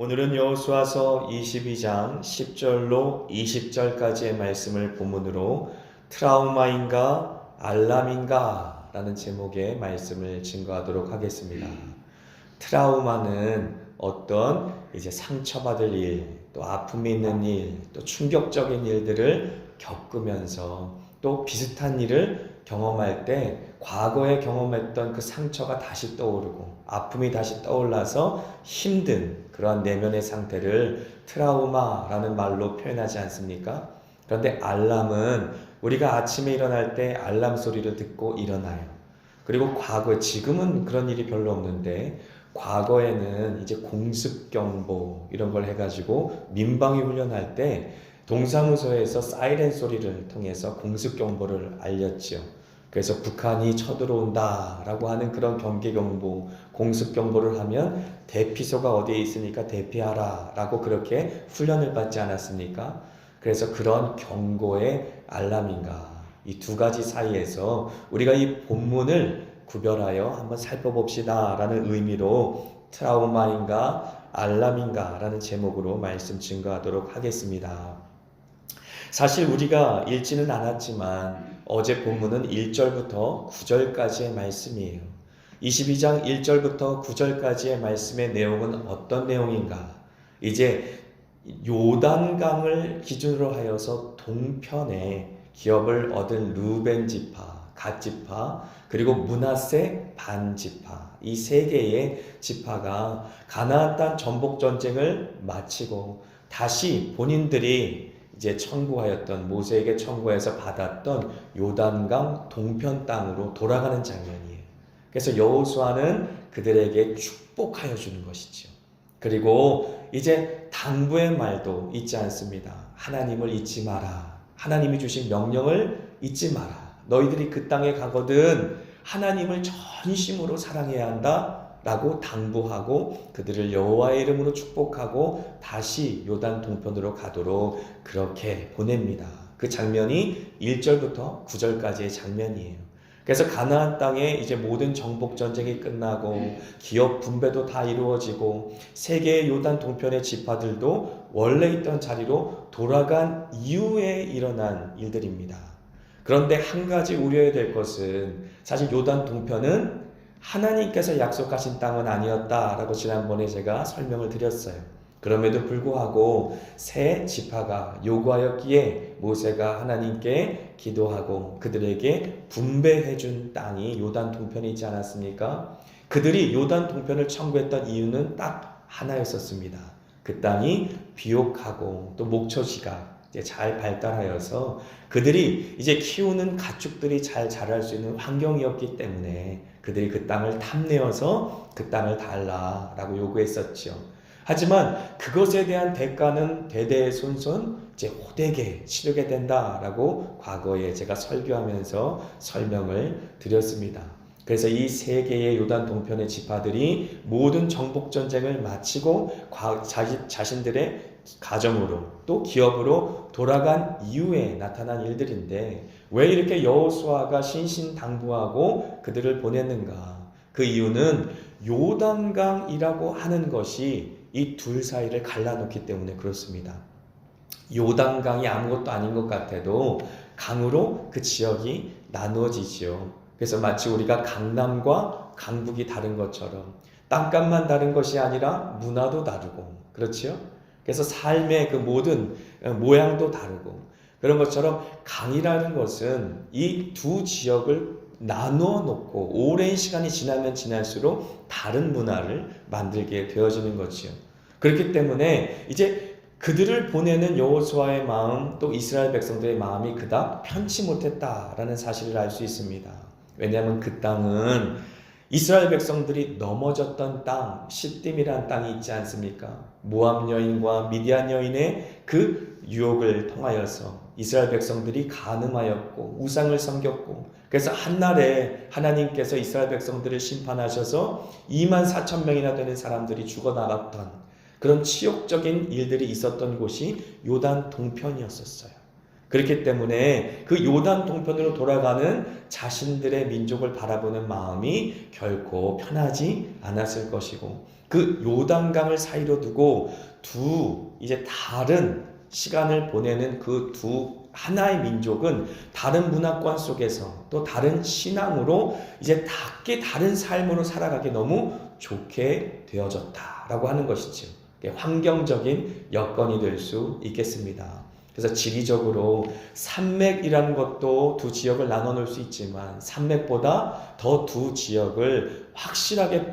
오늘은 여호수아서 22장 10절로 20절까지의 말씀을 본문으로 트라우마인가 알람인가 라는 제목의 말씀을 증거하도록 하겠습니다. 트라우마는 어떤 상처받을 일, 또 아픔이 있는 일, 또 충격적인 일들을 겪으면서 또 비슷한 일을 경험할 때 과거에 경험했던 그 상처가 다시 떠오르고 아픔이 다시 떠올라서 힘든 그러한 내면의 상태를 트라우마라는 말로 표현하지 않습니까? 그런데 알람은 우리가 아침에 일어날 때 알람 소리를 듣고 일어나요. 그리고 지금은 그런 일이 별로 없는데 과거에는 공습경보 이런 걸 해가지고 민방위 훈련할 때 동사무소에서 사이렌 소리를 통해서 공습경보를 알렸지요. 그래서 북한이 쳐들어온다라고 하는 그런 경계경보, 공습경보를 하면 대피소가 어디에 있으니까 대피하라 라고 그렇게 훈련을 받지 않았습니까? 그래서 그런 경고의 알람인가, 이 두 가지 사이에서 우리가 이 본문을 구별하여 한번 살펴봅시다 라는 의미로 트라우마인가 알람인가 라는 제목으로 말씀 증거하도록 하겠습니다. 사실 우리가 읽지는 않았지만 어제 본문은 1절부터 9절까지의 말씀이에요. 22장 1절부터 9절까지의 말씀의 내용은 어떤 내용인가? 이제 요단강을 기준으로 하여서 동편에 기업을 얻은 루벤 지파, 갓 지파, 그리고 므낫세 반 지파, 이 세 개의 지파가 가나안 땅 전복 전쟁을 마치고 다시 본인들이 청구하였던, 모세에게 청구해서 받았던 요단강 동편 땅으로 돌아가는 장면이에요. 그래서 여호수아는 그들에게 축복하여 주는 것이죠. 그리고 이제 당부의 말도 잊지 않습니다. 하나님을 잊지 마라. 하나님이 주신 명령을 잊지 마라. 너희들이 그 땅에 가거든 하나님을 전심으로 사랑해야 한다 라고 당부하고 그들을 여호와의 이름으로 축복하고 다시 요단 동편으로 가도록 그렇게 보냅니다. 그 장면이 1절부터 9절까지의 장면이에요. 그래서 가나안 땅에 이제 모든 정복 전쟁이 끝나고 기업 분배도 다 이루어지고 세 개의 요단 동편의 지파들도 원래 있던 자리로 돌아간 이후에 일어난 일들입니다. 그런데 한 가지 우려해야 될 것은 사실 요단 동편은 하나님께서 약속하신 땅은 아니었다라고 지난번에 제가 설명을 드렸어요. 그럼에도 불구하고 세 지파가 요구하였기에 모세가 하나님께 기도하고 그들에게 분배해 준 땅이 요단 동편이지 않았습니까? 그들이 요단 동편을 청구했던 이유는 딱 하나였었습니다. 그 땅이 비옥하고 또 목초지가 잘 발달하여서 그들이 키우는 가축들이 잘 자랄 수 있는 환경이었기 때문에 그들이 그 땅을 탐내어서 그 땅을 달라라고 요구했었죠. 하지만 그것에 대한 대가는 대대손손 호되게 치르게 된다라고 과거에 제가 설교하면서 설명을 드렸습니다. 그래서 이 세 개의 요단 동편의 지파들이 모든 정복 전쟁을 마치고 자신들의 가정으로 또 기업으로 돌아간 이후에 나타난 일들인데 왜 이렇게 여호수아가 신신당부하고 그들을 보냈는가? 그 이유는 요단강이라고 하는 것이 이 둘 사이를 갈라놓기 때문에 그렇습니다. 요단강이 아무것도 아닌 것 같아도 강으로 그 지역이 나누어지지요. 그래서 마치 우리가 강남과 강북이 다른 것처럼 땅값만 다른 것이 아니라 문화도 다르고 그렇지요? 그래서 삶의 그 모든 모양도 다르고 그런 것처럼 강이라는 것은 이 두 지역을 나누어 놓고 오랜 시간이 지나면 지날수록 다른 문화를 만들게 되어지는 거지요. 그렇기 때문에 이제 그들을 보내는 여호수아의 마음 또 이스라엘 백성들의 마음이 그닥 편치 못했다라는 사실을 알 수 있습니다. 왜냐하면 그 땅은 이스라엘 백성들이 넘어졌던 땅, 시딤이라는 땅이 있지 않습니까? 모압 여인과 미디안 여인의 그 유혹을 통하여서 이스라엘 백성들이 간음하였고 우상을 섬겼고 그래서 한날에 하나님께서 이스라엘 백성들을 심판하셔서 24,000명이나 되는 사람들이 죽어나갔던 그런 치욕적인 일들이 있었던 곳이 요단 동편이었었어요. 그렇기 때문에 그 요단 동편으로 돌아가는 자신들의 민족을 바라보는 마음이 결코 편하지 않았을 것이고, 그 요단강을 사이로 두고 이제 다른 시간을 보내는 그 하나의 민족은 다른 문화권 속에서 또 다른 신앙으로 이제 다른 삶으로 살아가기 너무 좋게 되어졌다라고 하는 것이죠. 환경적인 여건이 될 수 있겠습니다. 그래서 지리적으로 산맥이라는 것도 두 지역을 나눠 놓을 수 있지만 산맥보다 더 두 지역을 확실하게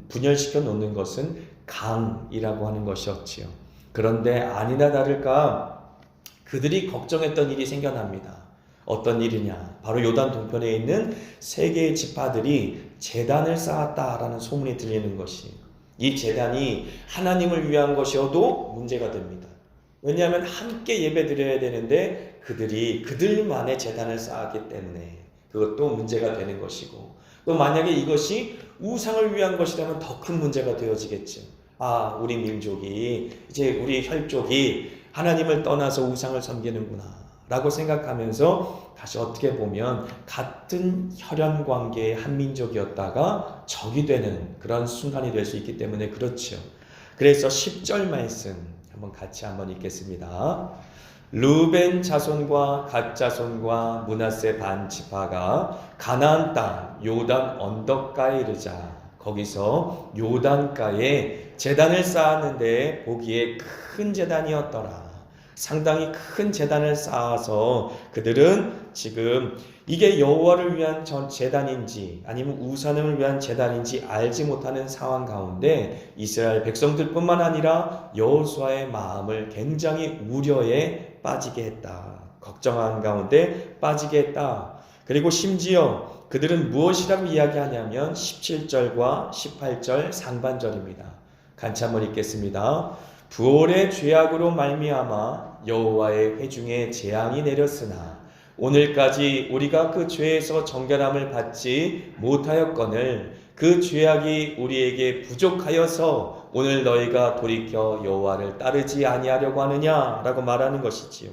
분열시켜 놓는 것은 강이라고 하는 것이었지요. 그런데 아니나 다를까 그들이 걱정했던 일이 생겨납니다. 어떤 일이냐? 바로 요단 동편에 있는 세 개의 지파들이 제단을 쌓았다라는 소문이 들리는 것이, 이 제단이 하나님을 위한 것이어도 문제가 됩니다. 왜냐하면 함께 예배드려야 되는데 그들이 그들만의 제단을 쌓았기 때문에 그것도 문제가 되는 것이고, 또 만약에 이것이 우상을 위한 것이라면 더 큰 문제가 되어지겠죠. 우리 민족이, 이제 우리 혈족이 하나님을 떠나서 우상을 섬기는구나 라고 생각하면서 다시 어떻게 보면 같은 혈연 관계의 한 민족이었다가 적이 되는 그런 순간이 될 수 있기 때문에 그렇죠. 그래서 10절 말씀 같이 한번 읽겠습니다. 르벤 자손과 갓 자손과 므낫세 반 지파가 가나안 땅 요단 언덕가에 이르자 거기서 요단가에 제단을 쌓았는데 보기에 큰 제단이었더라. 상당히 큰 제단을 쌓아서 그들은 지금 이게 여호와를 위한 제단인지 아니면 우상을 위한 제단인지 알지 못하는 상황 가운데 이스라엘 백성들뿐만 아니라 여호수아의 마음을 굉장히 우려에 빠지게 했다. 걱정한 가운데 빠지게 했다. 그리고 심지어 그들은 무엇이라고 이야기하냐면 17절과 18절 상반절입니다. 같이 한번 읽겠습니다. 부올의 죄악으로 말미암아 여호와의 회중에 재앙이 내렸으나 오늘까지 우리가 그 죄에서 정결함을 받지 못하였거늘 그 죄악이 우리에게 부족하여서 오늘 너희가 돌이켜 여호와를 따르지 아니하려고 하느냐라고 말하는 것이지요.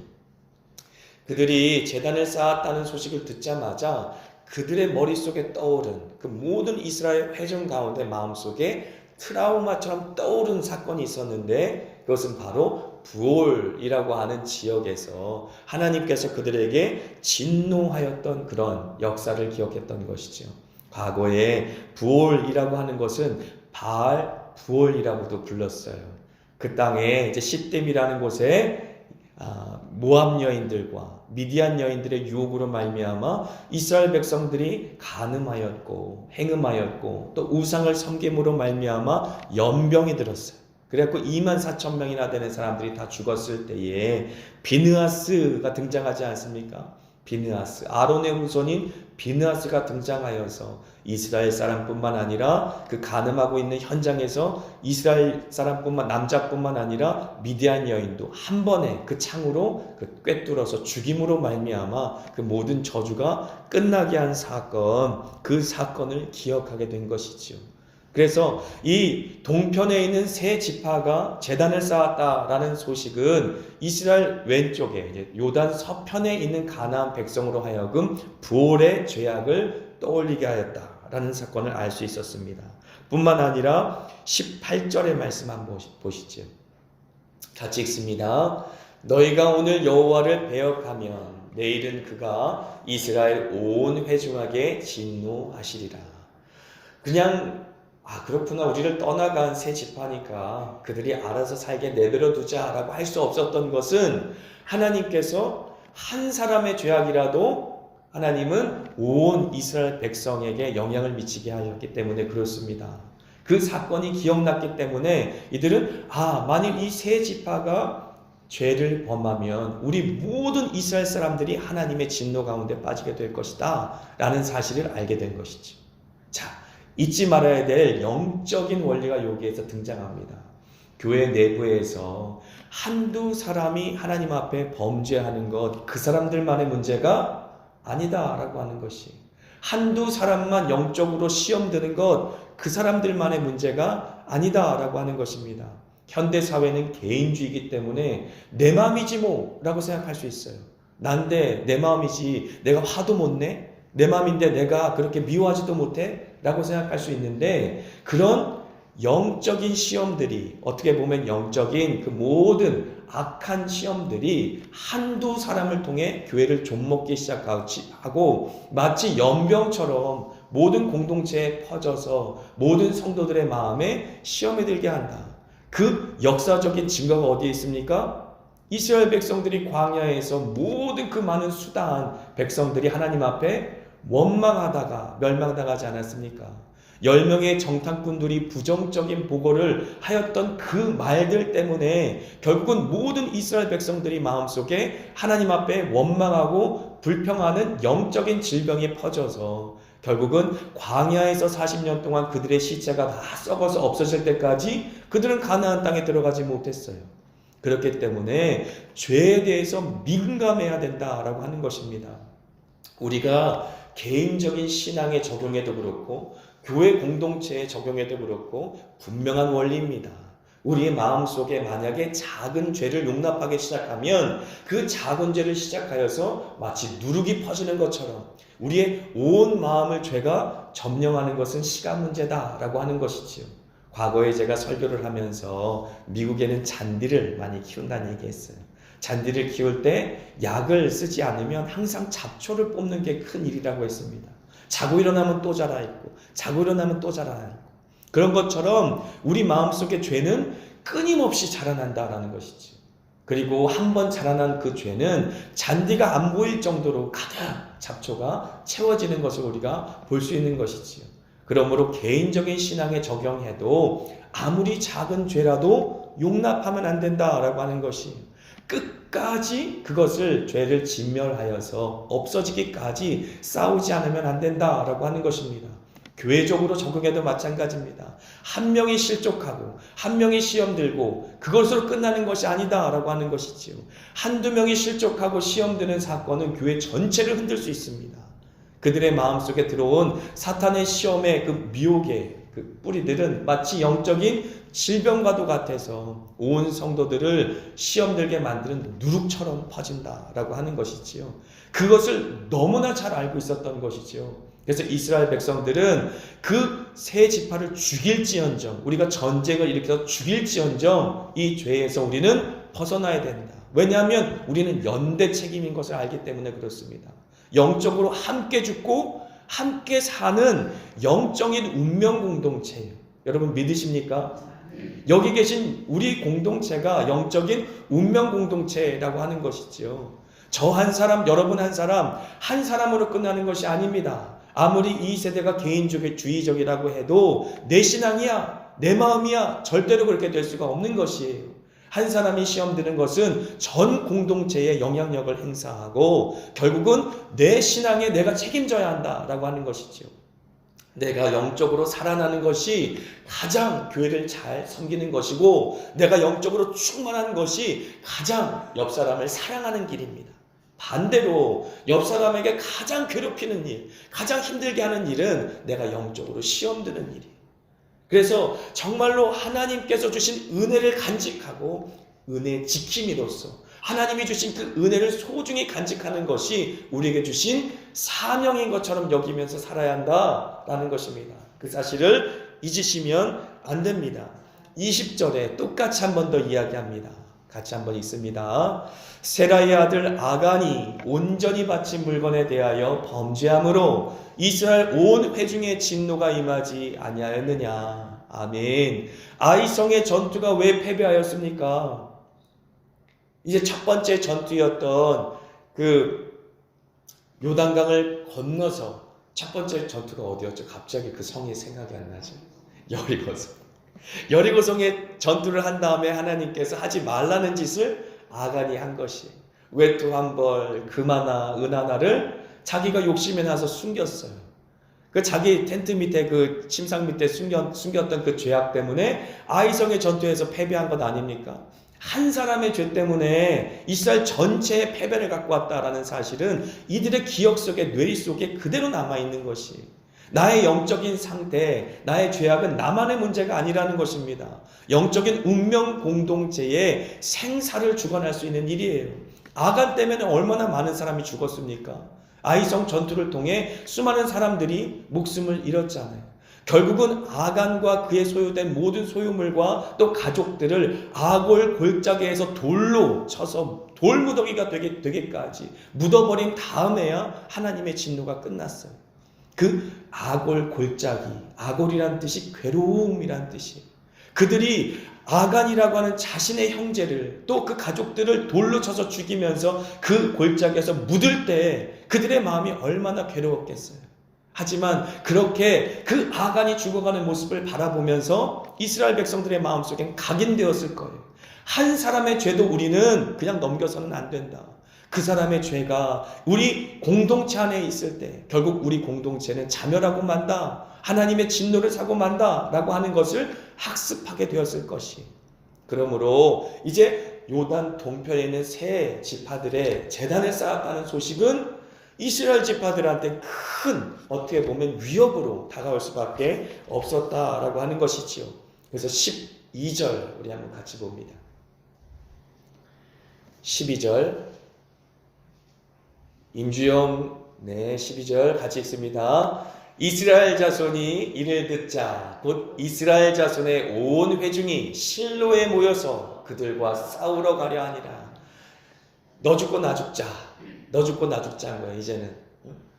그들이 제단을 쌓았다는 소식을 듣자마자 그들의 머릿속에 떠오른 그 모든 이스라엘 회중 가운데 마음속에 트라우마처럼 떠오른 사건이 있었는데 그것은 바로 부올이라고 하는 지역에서 하나님께서 그들에게 진노하였던 그런 역사를 기억했던 것이죠. 과거에 부올이라고 하는 것은 바알 부올이라고도 불렀어요. 그 땅에 이제 시딤이라는 곳에 모압 여인들과 미디안 여인들의 유혹으로 말미암아 이스라엘 백성들이 간음하였고 행음하였고 또 우상을 섬김으로 말미암아 연병이 들었어요. 그래갖고 24,000명이나 되는 사람들이 다 죽었을 때에 비느하스가 등장하지 않습니까? 비느하스, 아론의 후손인 비느하스가 등장하여서 이스라엘 사람뿐만 아니라 그 간음하고 있는 현장에서 이스라엘 남자뿐만 아니라 미디안 여인도 한 번에 그 창으로 꿰뚫어서 죽임으로 말미암아 그 모든 저주가 끝나게 한 사건, 그 사건을 기억하게 된 것이지요. 그래서 이 동편에 있는 세 지파가 제단을 쌓았다라는 소식은 이스라엘 왼쪽에 이제 요단 서편에 있는 가나안 백성으로 하여금 부올의 죄악을 떠올리게 하였다라는 사건을 알 수 있었습니다. 뿐만 아니라 18절의 말씀 한번 보시죠. 같이 읽습니다. 너희가 오늘 여호와를 배역하면 내일은 그가 이스라엘 온 회중에게 진노하시리라. 그냥 그렇구나, 우리를 떠나간 새 지파니까 그들이 알아서 살게 내버려 두자라고 할 수 없었던 것은 하나님께서 한 사람의 죄악이라도 하나님은 온 이스라엘 백성에게 영향을 미치게 하였기 때문에 그렇습니다. 그 사건이 기억났기 때문에 이들은 만일 이 새 지파가 죄를 범하면 우리 모든 이스라엘 사람들이 하나님의 진노 가운데 빠지게 될 것이다 라는 사실을 알게 된 것이죠. 자, 잊지 말아야 될 영적인 원리가 여기에서 등장합니다. 교회 내부에서 한두 사람이 하나님 앞에 범죄하는 것, 그 사람들만의 문제가 아니다라고 하는 것이, 한두 사람만 영적으로 시험 드는 것, 그 사람들만의 문제가 아니다라고 하는 것입니다. 현대사회는 개인주의이기 때문에 내 맘이지 뭐라고 생각할 수 있어요. 난데 내 마음이지 내가 화도 못 내? 내 마음인데 내가 그렇게 미워하지도 못해? 라고 생각할 수 있는데, 그런 영적인 시험들이, 어떻게 보면 영적인 그 모든 악한 시험들이 한두 사람을 통해 교회를 좀먹기 시작하고 마치 연병처럼 모든 공동체에 퍼져서 모든 성도들의 마음에 시험에 들게 한다. 그 역사적인 증거가 어디에 있습니까? 이스라엘 백성들이 광야에서 모든 그 많은 수다한 백성들이 하나님 앞에 원망하다가 멸망당하지 않았습니까? 10명의 정탐꾼들이 부정적인 보고를 하였던 그 말들 때문에 결국은 모든 이스라엘 백성들이 마음속에 하나님 앞에 원망하고 불평하는 영적인 질병이 퍼져서 결국은 광야에서 40년 동안 그들의 시체가 다 썩어서 없어질 때까지 그들은 가나안 땅에 들어가지 못했어요. 그렇기 때문에 죄에 대해서 민감해야 된다라고 하는 것입니다. 우리가 개인적인 신앙에 적용해도 그렇고 교회 공동체에 적용해도 그렇고 분명한 원리입니다. 우리의 마음속에 만약에 작은 죄를 용납하기 시작하면 그 작은 죄를 시작하여서 마치 누룩이 퍼지는 것처럼 우리의 온 마음을 죄가 점령하는 것은 시간 문제다라고 하는 것이지요. 과거에 제가 설교를 하면서 미국에는 잔디를 많이 키운다는 얘기했어요. 잔디를 키울 때 약을 쓰지 않으면 항상 잡초를 뽑는 게 큰 일이라고 했습니다. 자고 일어나면 또 자라있고 자고 일어나면 또 자라있고, 그런 것처럼 우리 마음속의 죄는 끊임없이 자라난다라는 것이죠. 그리고 한번 자라난 그 죄는 잔디가 안 보일 정도로 가득 잡초가 채워지는 것을 우리가 볼 수 있는 것이지요. 그러므로 개인적인 신앙에 적용해도 아무리 작은 죄라도 용납하면 안 된다라고 하는 것이, 끝까지 그것을 죄를 진멸하여서 없어지기까지 싸우지 않으면 안 된다라고 하는 것입니다. 교회적으로 적용해도 마찬가지입니다. 한 명이 실족하고 한 명이 시험 들고 그것으로 끝나는 것이 아니다라고 하는 것이지요. 한두 명이 실족하고 시험 드는 사건은 교회 전체를 흔들 수 있습니다. 그들의 마음속에 들어온 사탄의 시험의 그 미혹의 그 뿌리들은 마치 영적인 질병과도 같아서 온 성도들을 시험 들게 만드는 누룩처럼 퍼진다라고 하는 것이지요. 그것을 너무나 잘 알고 있었던 것이지요. 그래서 이스라엘 백성들은 그 세 지파를 죽일지언정, 우리가 전쟁을 일으켜서 죽일지언정 이 죄에서 우리는 벗어나야 된다. 왜냐하면 우리는 연대 책임인 것을 알기 때문에 그렇습니다. 영적으로 함께 죽고 함께 사는 영적인 운명 공동체예요. 여러분 믿으십니까? 여기 계신 우리 공동체가 영적인 운명 공동체라고 하는 것이지요. 저 한 사람, 여러분 한 사람, 한 사람으로 끝나는 것이 아닙니다. 아무리 이 세대가 개인주의적이라고 해도 내 신앙이야, 내 마음이야, 절대로 그렇게 될 수가 없는 것이에요. 한 사람이 시험 드는 것은 전 공동체에 영향력을 행사하고 결국은 내 신앙에 내가 책임져야 한다라고 하는 것이죠. 내가 영적으로 살아나는 것이 가장 교회를 잘 섬기는 것이고, 내가 영적으로 충만한 것이 가장 옆 사람을 사랑하는 길입니다. 반대로 옆 사람에게 가장 괴롭히는 일, 가장 힘들게 하는 일은 내가 영적으로 시험 드는 일이에요. 그래서 정말로 하나님께서 주신 은혜를 간직하고 은혜 지킴이로서 하나님이 주신 그 은혜를 소중히 간직하는 것이 우리에게 주신 사명인 것처럼 여기면서 살아야 한다라는 것입니다. 그 사실을 잊으시면 안 됩니다. 20절에 똑같이 한 번 더 이야기합니다. 같이 한번 읽습니다. 세라의 아들 아간이 온전히 바친 물건에 대하여 범죄함으로 이스라엘 온 회중의 진노가 임하지 아니하였느냐. 아멘. 아이성의 전투가 왜 패배하였습니까? 이제 첫 번째 전투였던 그 요단강을 건너서 첫 번째 전투가 어디였죠? 갑자기 그 성이 생각이 안 나죠. 여리고성. 여리고성의 전투를 한 다음에 하나님께서 하지 말라는 짓을 아간이 한 것이, 외투 한 벌, 금하나, 은하나를 자기가 욕심에 나서 숨겼어요. 그 자기 텐트 밑에 그 침상 밑에 숨겼던 그 죄악 때문에 아이성의 전투에서 패배한 것 아닙니까? 한 사람의 죄 때문에 이스라엘 전체의 패배를 갖고 왔다라는 사실은 이들의 기억 속에, 뇌리 속에 그대로 남아있는 것이, 나의 영적인 상태, 나의 죄악은 나만의 문제가 아니라는 것입니다. 영적인 운명 공동체의 생사를 주관할 수 있는 일이에요. 아간 때문에 얼마나 많은 사람이 죽었습니까? 아이성 전투를 통해 수많은 사람들이 목숨을 잃었잖아요. 결국은 아간과 그의 소유된 모든 소유물과 또 가족들을 아골 골짜기에서 돌로 쳐서 돌무더기가 되게까지 묻어버린 다음에야 하나님의 진노가 끝났어요. 그 아골 골짜기, 아골이란 뜻이 괴로움이란 뜻이에요. 그들이 아간이라고 하는 자신의 형제를 또 그 가족들을 돌로 쳐서 죽이면서 그 골짜기에서 묻을 때 그들의 마음이 얼마나 괴로웠겠어요. 하지만 그렇게 그 아간이 죽어가는 모습을 바라보면서 이스라엘 백성들의 마음속엔 각인되었을 거예요. 한 사람의 죄도 우리는 그냥 넘겨서는 안 된다. 그 사람의 죄가 우리 공동체 안에 있을 때 결국 우리 공동체는 자멸하고 만다. 하나님의 진노를 사고 만다. 라고 하는 것을 학습하게 되었을 것이. 그러므로 이제 요단 동편에 있는 세 지파들의 제단을 쌓았다는 소식은 이스라엘 지파들한테 큰 어떻게 보면 위협으로 다가올 수밖에 없었다라고 하는 것이지요. 그래서 12절 우리 한번 같이 봅니다. 12절 임주영 12절 같이 읽습니다. 이스라엘 자손이 이를 듣자 곧 이스라엘 자손의 온 회중이 실로에 모여서 그들과 싸우러 가려 하니라. 너 죽고 나 죽자. 너 죽고 나 죽자는 거야 이제는.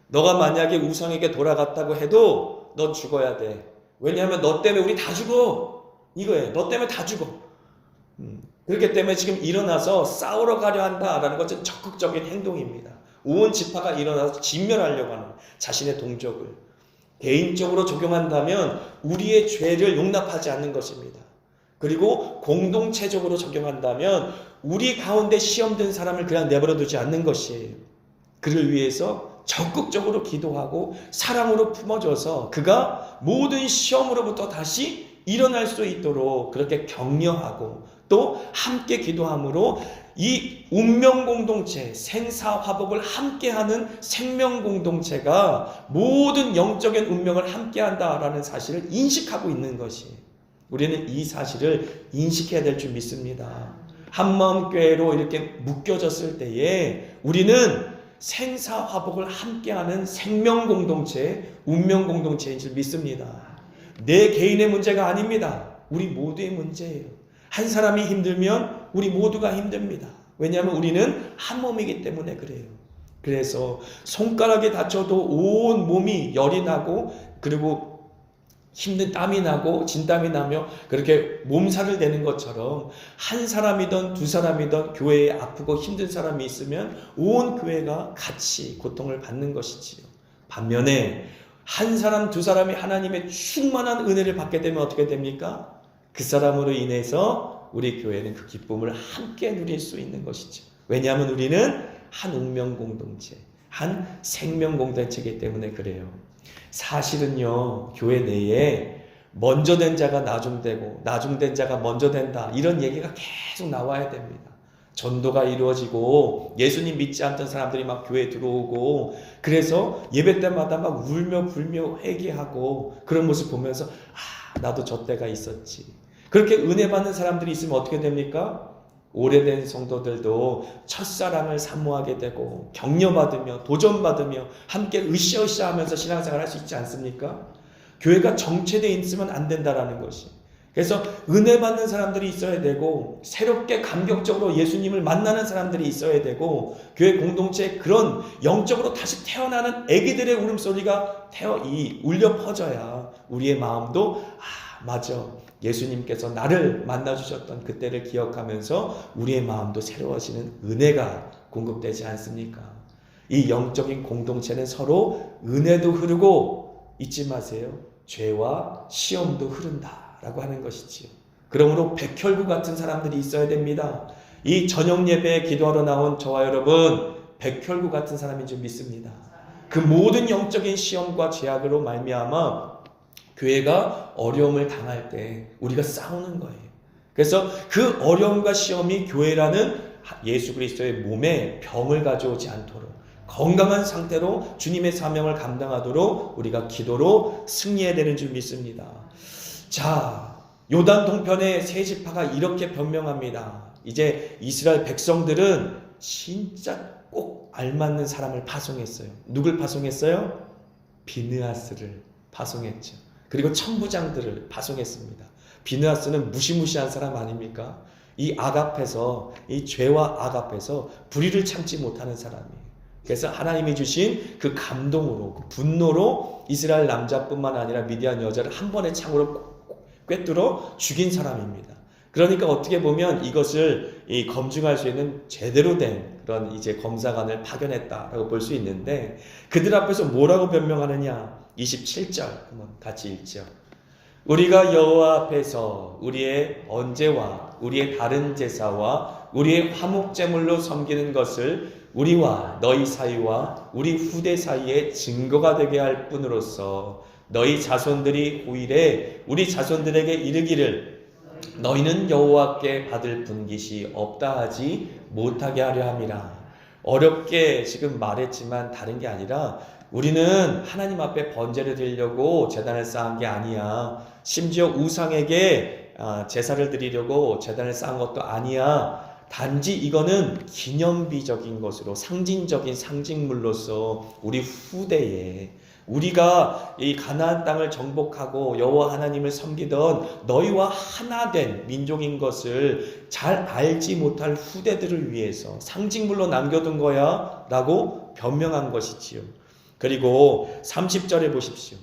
너가 만약에 우상에게 돌아갔다고 해도 넌 죽어야 돼. 왜냐하면 너 때문에 우리 다 죽어. 이거예요. 너 때문에 다 죽어. 그렇기 때문에 지금 일어나서 싸우러 가려 한다라는 것은 적극적인 행동입니다. 온 지파가 일어나서 진멸하려고 하는 자신의 동족을 개인적으로 적용한다면 우리의 죄를 용납하지 않는 것입니다. 그리고 공동체적으로 적용한다면 우리 가운데 시험 든 사람을 그냥 내버려 두지 않는 것이에요. 그를 위해서 적극적으로 기도하고 사랑으로 품어줘서 그가 모든 시험으로부터 다시 일어날 수 있도록 그렇게 격려하고 또 함께 기도함으로 이 운명공동체, 생사화복을 함께하는 생명공동체가 모든 영적인 운명을 함께한다라는 사실을 인식하고 있는 것이에요. 우리는 이 사실을 인식해야 될 줄 믿습니다. 한마음교회로 이렇게 묶여졌을 때에 우리는 생사화복을 함께하는 생명공동체, 운명공동체인 줄 믿습니다. 내 개인의 문제가 아닙니다. 우리 모두의 문제예요. 한 사람이 힘들면 우리 모두가 힘듭니다. 왜냐하면 우리는 한 몸이기 때문에 그래요. 그래서 손가락에 다쳐도 온 몸이 열이 나고 그리고 힘든 땀이 나고 진땀이 나며 그렇게 몸살을 내는 것처럼 한 사람이든 두 사람이든 교회에 아프고 힘든 사람이 있으면 온 교회가 같이 고통을 받는 것이지요. 반면에 한 사람 두 사람이 하나님의 충만한 은혜를 받게 되면 어떻게 됩니까? 그 사람으로 인해서 우리 교회는 그 기쁨을 함께 누릴 수 있는 것이죠. 왜냐하면 우리는 한 운명 공동체, 한 생명 공동체이기 때문에 그래요. 사실은요, 교회 내에 먼저 된 자가 나중되고 나중된 자가 먼저 된다, 이런 얘기가 계속 나와야 됩니다. 전도가 이루어지고 예수님 믿지 않던 사람들이 막 교회에 들어오고 그래서 예배 때마다 막 울며 불며 회개하고 그런 모습 보면서 나도 저 때가 있었지. 그렇게 은혜 받는 사람들이 있으면 어떻게 됩니까? 오래된 성도들도 첫사랑을 사모하게 되고 격려받으며 도전받으며 함께 으쌰으쌰 하면서 신앙생활 할 수 있지 않습니까? 교회가 정체되어 있으면 안 된다라는 것이. 그래서 은혜 받는 사람들이 있어야 되고 새롭게 감격적으로 예수님을 만나는 사람들이 있어야 되고 교회 공동체에 그런 영적으로 다시 태어나는 아기들의 울음소리가 울려 퍼져야 우리의 마음도 맞아, 예수님께서 나를 만나주셨던 그때를 기억하면서 우리의 마음도 새로워지는 은혜가 공급되지 않습니까? 이 영적인 공동체는 서로 은혜도 흐르고 잊지 마세요. 죄와 시험도 흐른다라고 하는 것이지요. 그러므로 백혈구 같은 사람들이 있어야 됩니다. 이 저녁 예배에 기도하러 나온 저와 여러분, 백혈구 같은 사람인 줄 믿습니다. 그 모든 영적인 시험과 죄악으로 말미암아 교회가 어려움을 당할 때 우리가 싸우는 거예요. 그래서 그 어려움과 시험이 교회라는 예수 그리스도의 몸에 병을 가져오지 않도록 건강한 상태로 주님의 사명을 감당하도록 우리가 기도로 승리해야 되는 줄 믿습니다. 자, 요단 동편의 세 지파가 이렇게 변명합니다. 이제 이스라엘 백성들은 진짜 꼭 알맞는 사람을 파송했어요. 누굴 파송했어요? 비느하스를 파송했죠. 그리고 천부장들을 파송했습니다. 비느하스는 무시무시한 사람 아닙니까? 이 악 앞에서, 이 죄와 악 앞에서 불의를 참지 못하는 사람이에요. 그래서 하나님이 주신 그 감동으로, 그 분노로 이스라엘 남자뿐만 아니라 미디안 여자를 한 번에 창으로 꿰뚫어 죽인 사람입니다. 그러니까 어떻게 보면 이것을 검증할 수 있는 제대로 된 그런 이제 검사관을 파견했다라고 볼 수 있는데, 그들 앞에서 뭐라고 변명하느냐? 27절 한번 같이 읽죠. 우리가 여호와 앞에서 우리의 언제와 우리의 다른 제사와 우리의 화목제물로 섬기는 것을 우리와 너희 사이와 우리 후대 사이에 증거가 되게 할 뿐으로써 너희 자손들이 후일에 우리 자손들에게 이르기를 너희는 여호와께 받을 분깃이 없다 하지 못하게 하려 함이라. 어렵게 지금 말했지만 다른 게 아니라 우리는 하나님 앞에 번제를 드리려고 제단을 쌓은 게 아니야. 심지어 우상에게 제사를 드리려고 제단을 쌓은 것도 아니야. 단지 이거는 기념비적인 것으로 상징적인 상징물로서 우리 후대에 우리가 이 가나안 땅을 정복하고 여호와 하나님을 섬기던 너희와 하나 된 민족인 것을 잘 알지 못할 후대들을 위해서 상징물로 남겨둔 거야 라고 변명한 것이지요. 그리고 30절에 보십시오.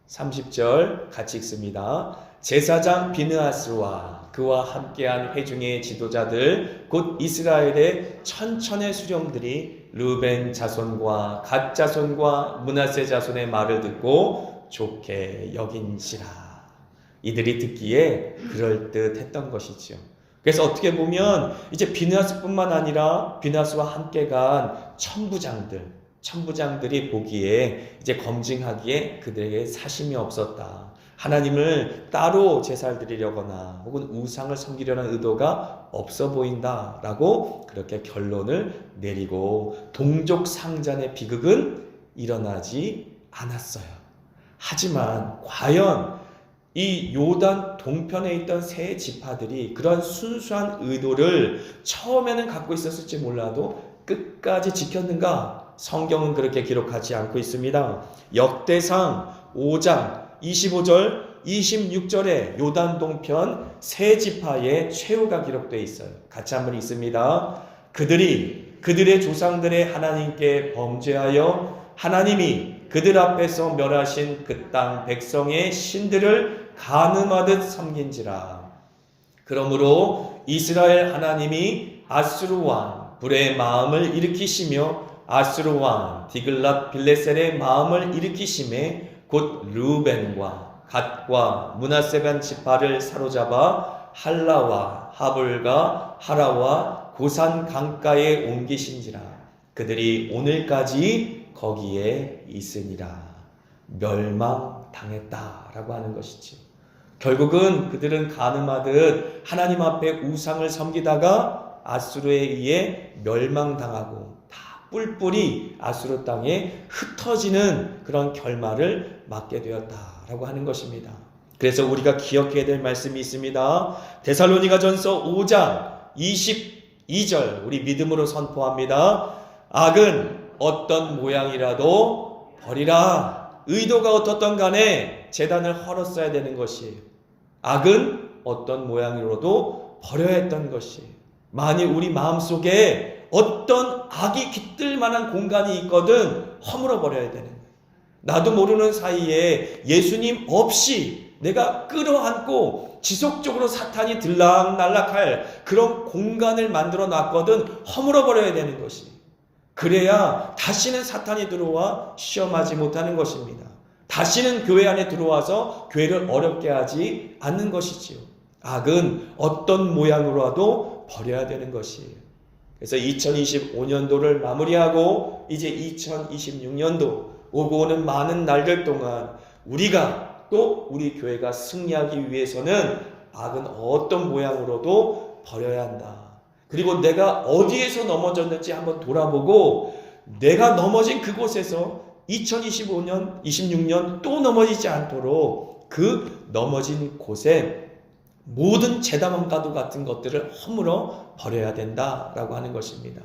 30절 같이 읽습니다. 제사장 비느하스와 그와 함께한 회중의 지도자들 곧 이스라엘의 천천의 수령들이 르벤 자손과 갓 자손과 므낫세 자손의 말을 듣고 좋게 여긴지라. 이들이 듣기에 그럴듯했던 것이지요. 그래서 어떻게 보면 이제 비느하스뿐만 아니라 비느하스와 함께 간 천부장들이 보기에 이제 검증하기에 그들에게 사심이 없었다. 하나님을 따로 제사를 드리려거나 혹은 우상을 섬기려는 의도가 없어 보인다라고 그렇게 결론을 내리고 동족 상잔의 비극은 일어나지 않았어요. 하지만 과연 이 요단 동편에 있던 세 지파들이 그런 순수한 의도를 처음에는 갖고 있었을지 몰라도 끝까지 지켰는가? 성경은 그렇게 기록하지 않고 있습니다. 역대상 5장 25절 26절에 요단 동편 세 지파의 최후가 기록되어 있어요. 같이 한번 읽습니다. 그들이 그들의 조상들의 하나님께 범죄하여 하나님이 그들 앞에서 멸하신 그 땅 백성의 신들을 간음하듯 섬긴지라. 그러므로 이스라엘 하나님이 아수르 왕 불의 마음을 일으키시며 아수르 왕 디글랏 빌레셀의 마음을 일으키심에 곧 르벤과 갓과 므낫세 지파를 사로잡아 할라와 하볼과 하라와 고산 강가에 옮기신지라. 그들이 오늘까지 거기에 있으니라. 멸망당했다라고 하는 것이죠. 결국은 그들은 간음하듯 하나님 앞에 우상을 섬기다가 아수르에 의해 멸망당하고 다 뿔뿔이 아수르 땅에 흩어지는 그런 결말을 맞게 되었다라고 하는 것입니다. 그래서 우리가 기억해야 될 말씀이 있습니다. 데살로니가전서 5장 22절 우리 믿음으로 선포합니다. 악은 어떤 모양이라도 버리라. 의도가 어떻든 간에 제단을 헐었어야 되는 것이에요. 악은 어떤 모양으로도 버려야 했던 것이에요. 만일 우리 마음속에 어떤 악이 깃들 만한 공간이 있거든 허물어 버려야 되는 거예요. 나도 모르는 사이에 예수님 없이 내가 끌어안고 지속적으로 사탄이 들락날락할 그런 공간을 만들어 놨거든 허물어 버려야 되는 것이에요. 그래야 다시는 사탄이 들어와 시험하지 못하는 것입니다. 다시는 교회 안에 들어와서 교회를 어렵게 하지 않는 것이지요. 악은 어떤 모양으로라도 버려야 되는 것이에요. 그래서 2025년도를 마무리하고 이제 2026년도 오고 오는 많은 날들 동안 우리가 또 우리 교회가 승리하기 위해서는 악은 어떤 모양으로도 버려야 한다. 그리고 내가 어디에서 넘어졌는지 한번 돌아보고 내가 넘어진 그곳에서 2025년, 26년 또 넘어지지 않도록 그 넘어진 곳에 모든 제다만가도 같은 것들을 허물어 버려야 된다라고 하는 것입니다.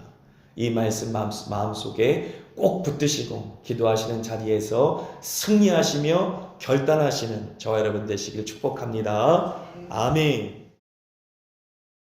이 말씀 마음속에 꼭 붙드시고 기도하시는 자리에서 승리하시며 결단하시는 저와 여러분 되시길 축복합니다. 아멘.